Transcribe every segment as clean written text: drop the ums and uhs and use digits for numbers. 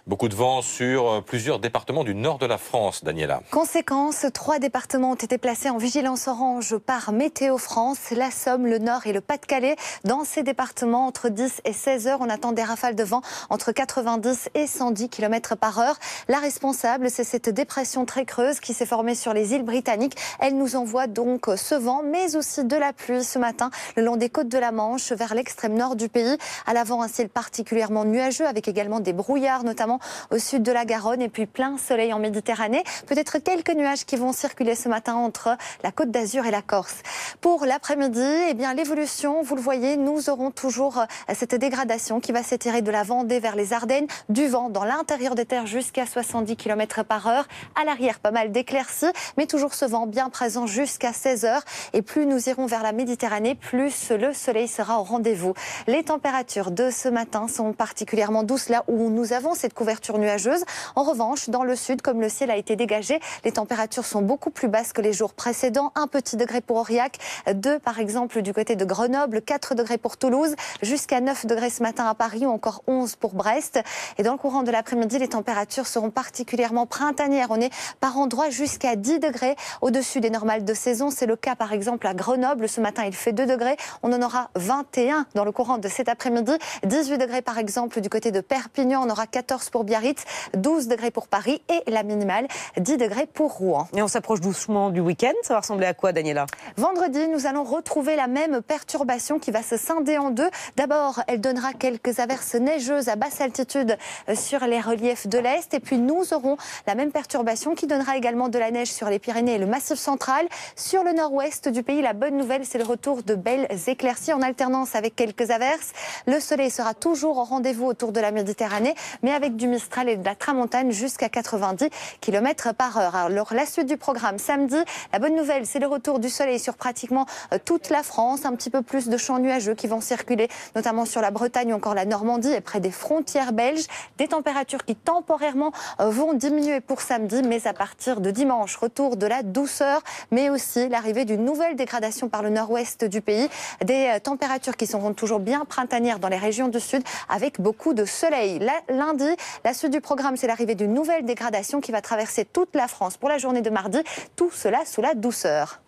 Beaucoup de vent sur plusieurs départements du nord de la France, Daniela. Conséquence, 3 départements ont été placés en vigilance orange par Météo France, la Somme, le Nord et le Pas-de-Calais. Dans ces départements, entre 10 et 16 heures, on attend des rafales de vent entre 90 et 110 km par heure. La responsable, c'est cette dépression très creuse qui s'est formée sur les îles britanniques. Elle nous envoie donc ce vent, mais aussi de la pluie ce matin le long des côtes de la Manche vers l'extrême nord du pays. À l'avant, un ciel particulièrement nuageux avec également des brouillards, notamment au sud de la Garonne, et puis plein soleil en Méditerranée. Peut-être quelques nuages qui vont circuler ce matin entre la Côte d'Azur et la Corse. Pour l'après-midi, eh bien l'évolution, vous le voyez, nous aurons toujours cette dégradation qui va s'étirer de la Vendée vers les Ardennes, du vent dans l'intérieur des terres jusqu'à 70 km par heure. À l'arrière, pas mal d'éclaircies, mais toujours ce vent bien présent jusqu'à 16 heures. Et plus nous irons vers la Méditerranée, plus le soleil sera au rendez-vous. Les températures de ce matin sont particulièrement douces là où nous avons cette couverture nuageuse. En revanche, dans le sud, comme le ciel a été dégagé, les températures sont beaucoup plus basses que les jours précédents. 1 petit degré pour Aurillac, 2 par exemple du côté de Grenoble, 4 degrés pour Toulouse, jusqu'à 9 degrés ce matin à Paris ou encore 11 pour Brest. Et dans le courant de l'après-midi, les températures seront particulièrement printanières. On est par endroits jusqu'à 10 degrés au-dessus des normales de saison. C'est le cas par exemple à Grenoble. Ce matin, il fait 2 degrés. On en aura 21 dans le courant de cet après-midi. 18 degrés par exemple du côté de Perpignan. On aura 14 pour Biarritz, 12 degrés pour Paris et la minimale 10 degrés pour Rouen. Et on s'approche doucement du week-end. Ça va ressembler à quoi, Daniela? Vendredi, nous allons retrouver la même perturbation qui va se scinder en deux. D'abord, elle donnera quelques averses neigeuses à basse altitude sur les reliefs de l'Est. Et puis, nous aurons la même perturbation qui donnera également de la neige sur les Pyrénées et le Massif central. Sur le nord-ouest du pays, la bonne nouvelle, c'est le retour de belles éclaircies en alternance avec quelques averses. Le soleil sera toujours au rendez-vous autour de la Méditerranée, mais avec du Mistral et de la Tramontane jusqu'à 90 km par heure. Alors, la suite du programme, samedi, la bonne nouvelle, c'est le retour du soleil sur pratiquement toute la France. Un petit peu plus de champs nuageux qui vont circuler, notamment sur la Bretagne ou encore la Normandie et près des frontières belges. Des températures qui temporairement vont diminuer pour samedi, mais à partir de dimanche, retour de la douceur, mais aussi l'arrivée d'une nouvelle dégradation par le nord-ouest du pays. Des températures qui seront toujours bien printanières dans les régions du sud avec beaucoup de soleil. Lundi, la suite du programme, c'est l'arrivée d'une nouvelle dégradation qui va traverser toute la France pour la journée de mardi. Tout cela sous la douceur.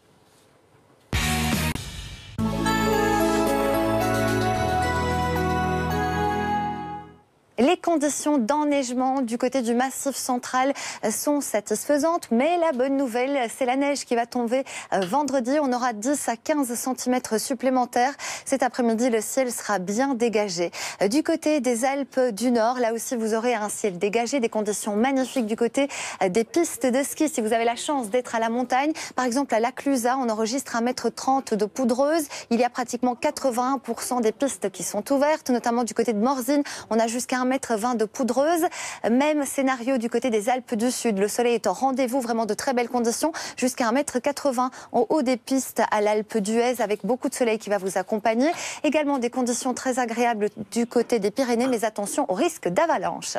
Les conditions d'enneigement du côté du Massif central sont satisfaisantes, mais la bonne nouvelle, c'est la neige qui va tomber vendredi. On aura 10 à 15 cm supplémentaires. Cet après-midi, le ciel sera bien dégagé. Du côté des Alpes du Nord, là aussi, vous aurez un ciel dégagé, des conditions magnifiques du côté des pistes de ski. Si vous avez la chance d'être à la montagne, par exemple à La Clusaz, on enregistre 1,30 m de poudreuse. Il y a pratiquement 81% des pistes qui sont ouvertes, notamment du côté de Morzine. On a jusqu'à 1,20 m de poudreuse. Même scénario du côté des Alpes du Sud. Le soleil est au rendez-vous, vraiment de très belles conditions, jusqu'à 1,80 m en haut des pistes à l'Alpe d'Huez, avec beaucoup de soleil qui va vous accompagner. Également des conditions très agréables du côté des Pyrénées, mais attention au risque d'avalanche.